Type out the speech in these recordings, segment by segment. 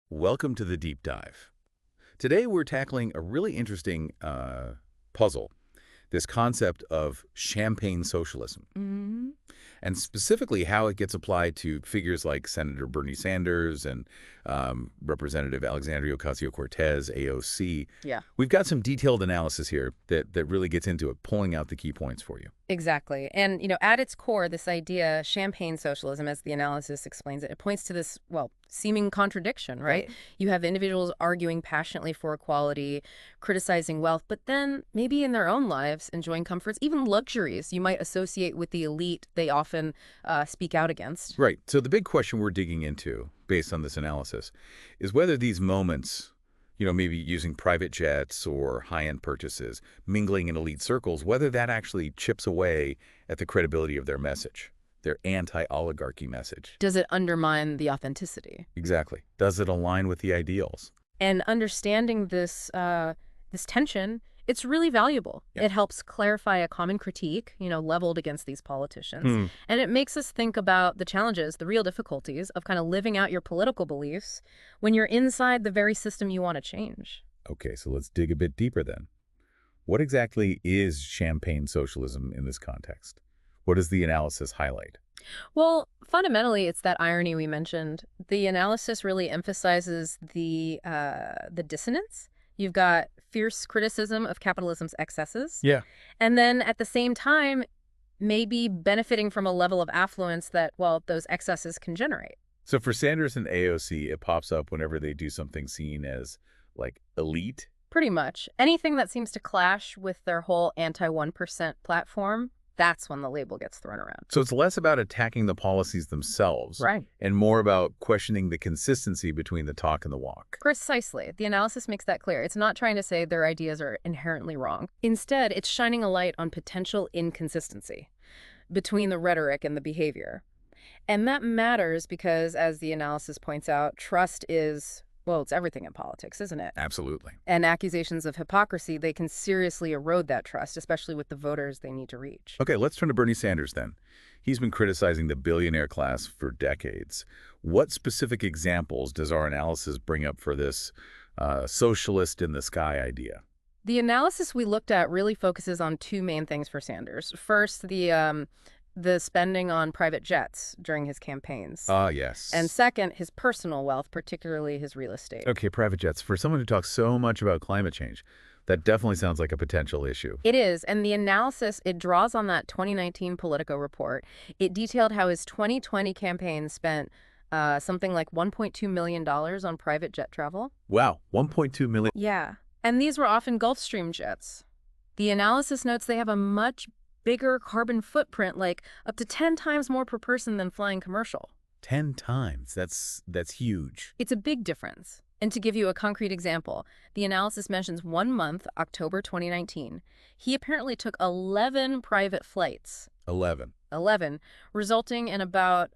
Welcome to the deep dive. Today we're tackling a really interesting puzzle, this concept of champagne socialism, Hmm. and specifically how it gets applied to figures like Senator Bernie Sanders and Representative Alexandria Ocasio-Cortez, AOC. Yeah, We've got some detailed analysis here that really gets into it, pulling out the key points for you. exactly. And, at its core, this idea, champagne socialism, as the analysis explains it, it points to this, well, seeming contradiction, right? You have individuals arguing passionately for equality, criticizing wealth, but then maybe in their own lives enjoying comforts, even luxuries you might associate with the elite they often speak out against. Right. So the big question we're digging into, based on this analysis, is whether these moments, maybe using private jets or high-end purchases, mingling in elite circles, whether that actually chips away at the credibility of their message, their anti-oligarchy message. Does it undermine the authenticity? Exactly. Does it align with the ideals? And understanding this tension, it's really valuable. Yeah. It helps clarify a common critique, leveled against these politicians. Hmm. And it makes us think about the challenges, the real difficulties of kind of living out your political beliefs when you're inside the very system you want to change. Okay, so let's dig a bit deeper then. What exactly is champagne socialism in this context? What does the analysis highlight? Well, fundamentally, it's that irony we mentioned. The analysis really emphasizes the dissonance. You've got fierce criticism of capitalism's excesses, Yeah. and then at the same time, maybe benefiting from a level of affluence that, well, those excesses can generate. So for Sanders and AOC, it pops up whenever they do something seen as, like, elite. Pretty much. Anything that seems to clash with their whole anti-1% platform, that's when the label gets thrown around. So it's less about attacking the policies themselves Right. and more about questioning the consistency between the talk and the walk. Precisely. The analysis makes that clear. It's not trying to say their ideas are inherently wrong. Instead, it's shining a light on potential inconsistency between the rhetoric and the behavior. And that matters because, as the analysis points out, trust is, well, it's everything in politics, isn't it? Absolutely. And accusations of hypocrisy, they can seriously erode that trust, especially with the voters they need to reach. Okay, let's turn to Bernie Sanders then. He's been criticizing the billionaire class for decades. What specific examples does our analysis bring up for this socialist in the sky idea? The analysis we looked at really focuses on two main things for Sanders. First, the spending on private jets during his campaigns. Ah, yes. And second, his personal wealth, particularly his real estate. Okay, private jets. For someone who talks so much about climate change, that definitely sounds like a potential issue. It is, and the analysis, it draws on that 2019 Politico report. It detailed how his 2020 campaign spent something like $1.2 million on private jet travel. Wow, 1.2 million. Yeah, and these were often Gulfstream jets. The analysis notes they have a much bigger carbon footprint, like up to 10 times more per person than flying commercial. 10 times. That's huge. It's a big difference. And to give you a concrete example, the analysis mentions 1 month, October 2019. He apparently took 11 private flights. 11. 11, resulting in about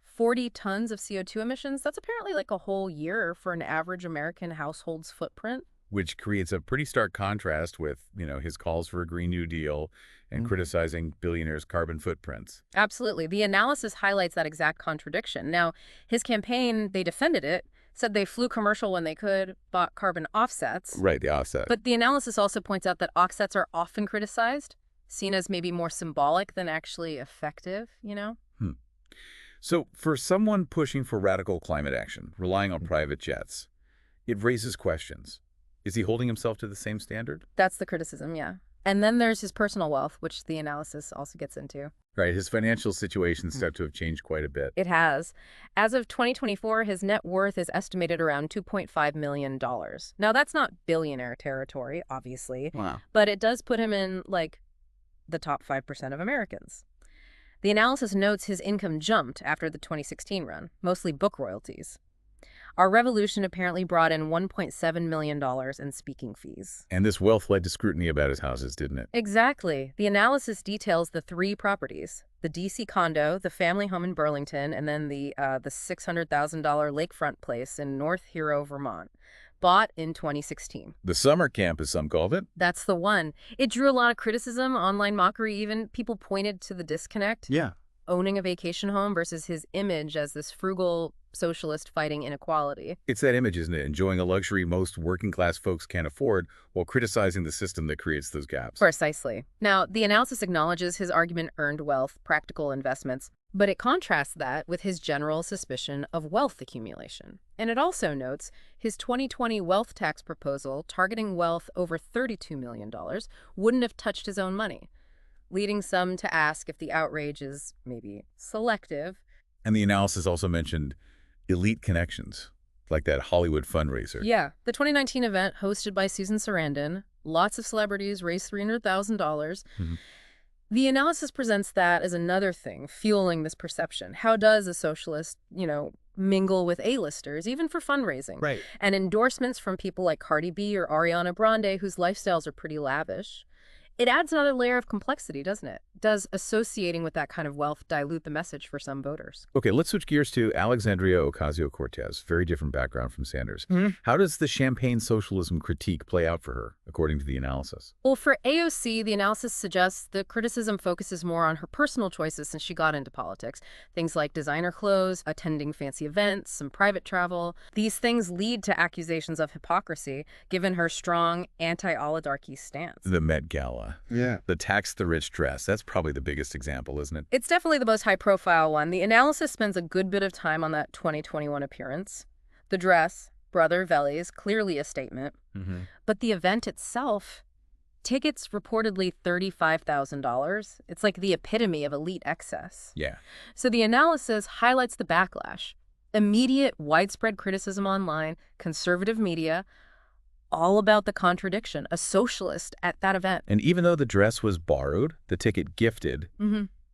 40 tons of CO2 emissions. That's apparently like a whole year for an average American household's footprint. Which creates a pretty stark contrast with, his calls for a Green New Deal and criticizing billionaires' carbon footprints. Absolutely. The analysis highlights that exact contradiction. Now, his campaign, they defended it, said they flew commercial when they could, bought carbon offsets. Right, the offset. But the analysis also points out that offsets are often criticized, seen as maybe more symbolic than actually effective, So for someone pushing for radical climate action, relying on private jets, it raises questions. Is he holding himself to the same standard? That's the criticism, yeah. And then there's his personal wealth, which the analysis also gets into. Right, his financial situation is said to have changed quite a bit. It has. As of 2024, his net worth is estimated around $2.5 million. Now, that's not billionaire territory, obviously, Wow. but it does put him in, like, the top 5% of Americans. The analysis notes his income jumped after the 2016 run, mostly book royalties. Our revolution apparently brought in $1.7 million in speaking fees. And this wealth led to scrutiny about his houses, didn't it? Exactly. The analysis details the three properties: the D.C. condo, the family home in Burlington, and then the $600,000 lakefront place in North Hero, Vermont, bought in 2016. The summer camp, as some called it. That's the one. It drew a lot of criticism, online mockery even. People pointed to the disconnect. Yeah. Owning a vacation home versus his image as this frugal socialist fighting inequality. It's that image, isn't it? Enjoying a luxury most working-class folks can't afford while criticizing the system that creates those gaps. Precisely. Now, the analysis acknowledges his argument earned wealth, practical investments, but it contrasts that with his general suspicion of wealth accumulation. And it also notes his 2020 wealth tax proposal targeting wealth over $32 million wouldn't have touched his own money, leading some to ask if the outrage is maybe selective. And the analysis also mentioned elite connections, like that Hollywood fundraiser. Yeah, the 2019 event hosted by Susan Sarandon, lots of celebrities raised $300,000. The analysis presents that as another thing fueling this perception. How does a socialist, mingle with A-listers, even for fundraising? Right. And endorsements from people like Cardi B or Ariana Grande, whose lifestyles are pretty lavish. It adds another layer of complexity, doesn't it? Does associating with that kind of wealth dilute the message for some voters? Okay, let's switch gears to Alexandria Ocasio-Cortez. Very different background from Sanders. How does the Champagne Socialism critique play out for her, according to the analysis? Well, for AOC, the analysis suggests the criticism focuses more on her personal choices since she got into politics. Things like designer clothes, attending fancy events, some private travel. These things lead to accusations of hypocrisy, given her strong anti-oligarchy stance. The Met Gala. Yeah. The tax the rich dress. That's probably the biggest example, isn't it? It's definitely the most high-profile one. The analysis spends a good bit of time on that 2021 appearance. The dress, Brother Velli's, clearly a statement. But the event itself, tickets reportedly $35,000. It's like the epitome of elite excess. Yeah. So the analysis highlights the backlash. Immediate, widespread criticism online, conservative media, all about the contradiction, a socialist at that event. And even though the dress was borrowed, the ticket gifted,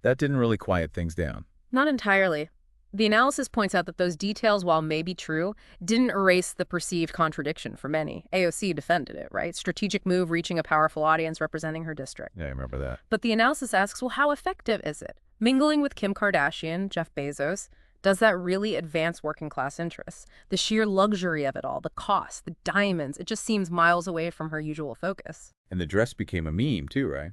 that didn't really quiet things down. Not entirely. The analysis points out that those details, while maybe true, didn't erase the perceived contradiction for many. AOC defended it, right? Strategic move, reaching a powerful audience, representing her district. Yeah, I remember that. But the analysis asks, well, how effective is it? Mingling with Kim Kardashian, Jeff Bezos, does that really advance working class interests? The sheer luxury of it all, the cost, the diamonds, it just seems miles away from her usual focus. And the dress became a meme too, right?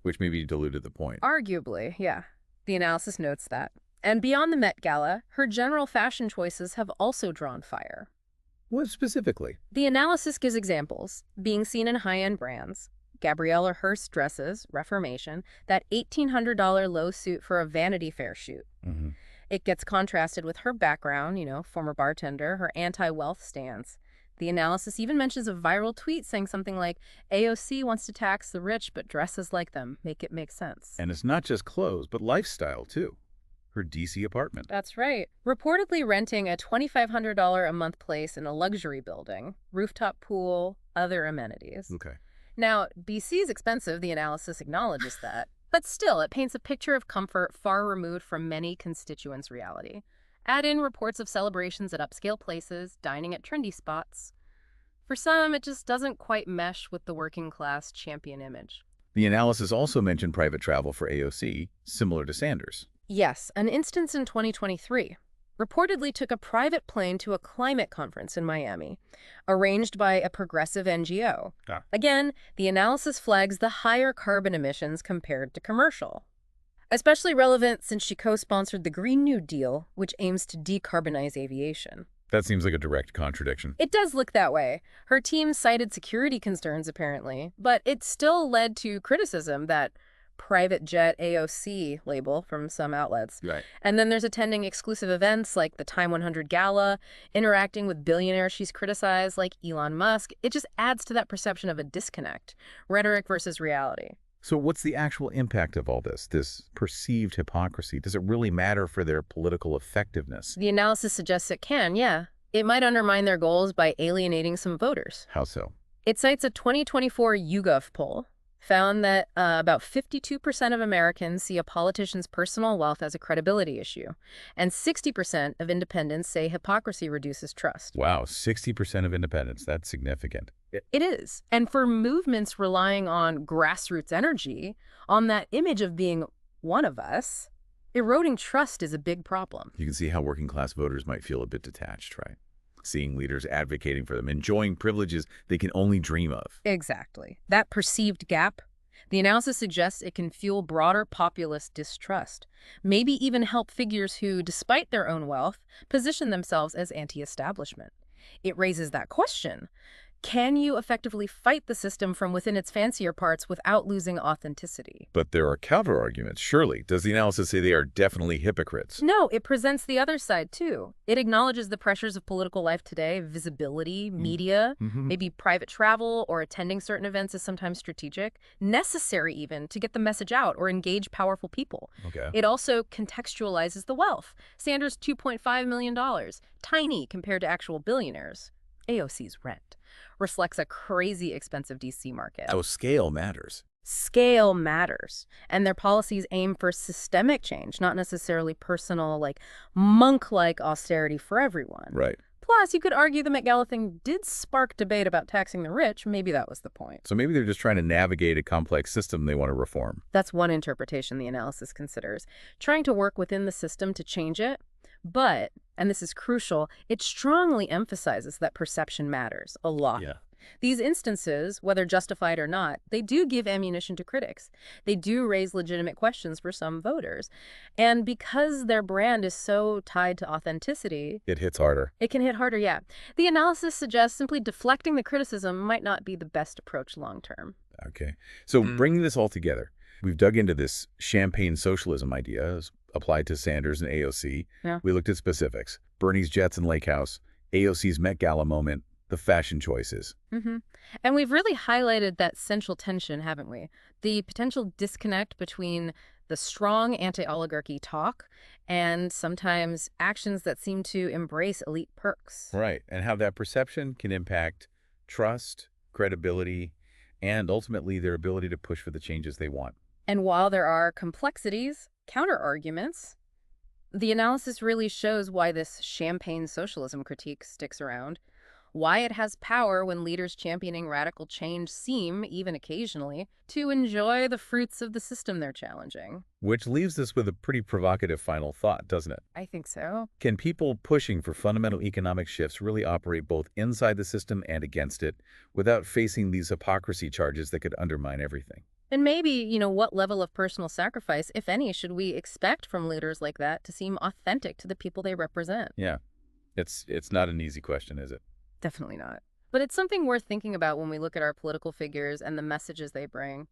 Which maybe diluted the point. Arguably, yeah. The analysis notes that. And beyond the Met Gala, her general fashion choices have also drawn fire. What specifically? The analysis gives examples, being seen in high-end brands. Gabriella Hearst dresses, Reformation, that $1,800 low suit for a Vanity Fair shoot. It gets contrasted with her background, former bartender, her anti-wealth stance. The analysis even mentions a viral tweet saying something like, AOC wants to tax the rich, but dresses like them. Make it make sense. And it's not just clothes, but lifestyle, too. Her D.C. apartment. That's right. Reportedly renting a $2,500 a month place in a luxury building, rooftop pool, other amenities. Okay. Now, B.C. is expensive, the analysis acknowledges that. But still, it paints a picture of comfort far removed from many constituents' reality. Add in reports of celebrations at upscale places, dining at trendy spots. For some, it just doesn't quite mesh with the working-class champion image. The analysis also mentioned private travel for AOC, similar to Sanders. Yes, an instance in 2023. Reportedly took a private plane to a climate conference in Miami, arranged by a progressive NGO. Again, the analysis flags the higher carbon emissions compared to commercial. Especially relevant since she co-sponsored the Green New Deal, which aims to decarbonize aviation. That seems like a direct contradiction. It does look that way. Her team cited security concerns, apparently, but it still led to criticism, that private jet AOC label from some outlets. Right. And then there's attending exclusive events like the Time 100 Gala, interacting with billionaires she's criticized like Elon Musk. It just adds to that perception of a disconnect, rhetoric versus reality. So what's the actual impact of all this perceived hypocrisy? Does it really matter for their political effectiveness? The analysis suggests it can, yeah. It might undermine their goals by alienating some voters. How so? It cites a 2024 YouGov poll, found that about 52% of Americans see a politician's personal wealth as a credibility issue, and 60% of independents say hypocrisy reduces trust. Wow, 60% of independents. That's significant. It is. And for movements relying on grassroots energy, on that image of being one of us, eroding trust is a big problem. You can see how working class voters might feel a bit detached, right? Seeing leaders advocating for them, enjoying privileges they can only dream of. Exactly. That perceived gap, The analysis suggests it can fuel broader populist distrust, maybe even help figures who, despite their own wealth, position themselves as anti-establishment. It raises that question. Can you effectively fight the system from within its fancier parts without losing authenticity? But there are counter-arguments, surely. Does the analysis say they are definitely hypocrites? No, it presents the other side, too. It acknowledges the pressures of political life today, visibility, media, maybe private travel or attending certain events is sometimes strategic, necessary even to get the message out or engage powerful people. Okay. It also contextualizes the wealth. Sanders' $2.5 million, tiny compared to actual billionaires. AOC's rent reflects a crazy expensive DC market. So scale matters. Scale matters. And their policies aim for systemic change, not necessarily personal, like monk-like austerity for everyone. Right. Plus, you could argue the Met Gala thing did spark debate about taxing the rich. Maybe that was the point. So maybe they're just trying to navigate a complex system they want to reform. That's one interpretation the analysis considers, trying to work within the system to change it. But, and this is crucial, it strongly emphasizes that perception matters a lot. Yeah. These instances, whether justified or not, they do give ammunition to critics. They do raise legitimate questions for some voters. And because their brand is so tied to authenticity, It hits harder. it can hit harder, yeah. The analysis suggests simply deflecting the criticism might not be the best approach long term. Okay. So bringing this all together, we've dug into this champagne socialism idea as applied to Sanders and AOC. Yeah. We looked at specifics. Bernie's Jets and Lake House, AOC's Met Gala moment, the fashion choices. And we've really highlighted that central tension, haven't we? The potential disconnect between the strong anti-oligarchy talk and sometimes actions that seem to embrace elite perks. Right. And how that perception can impact trust, credibility, and ultimately their ability to push for the changes they want. And while there are complexities, counter-arguments, the analysis really shows why this champagne socialism critique sticks around, why it has power when leaders championing radical change seem, even occasionally, to enjoy the fruits of the system they're challenging. Which leaves us with a pretty provocative final thought, doesn't it? I think so. Can people pushing for fundamental economic shifts really operate both inside the system and against it without facing these hypocrisy charges that could undermine everything? And maybe, what level of personal sacrifice, if any, should we expect from leaders like that to seem authentic to the people they represent? Yeah. It's not an easy question, is it? Definitely not. But it's something worth thinking about when we look at our political figures and the messages they bring.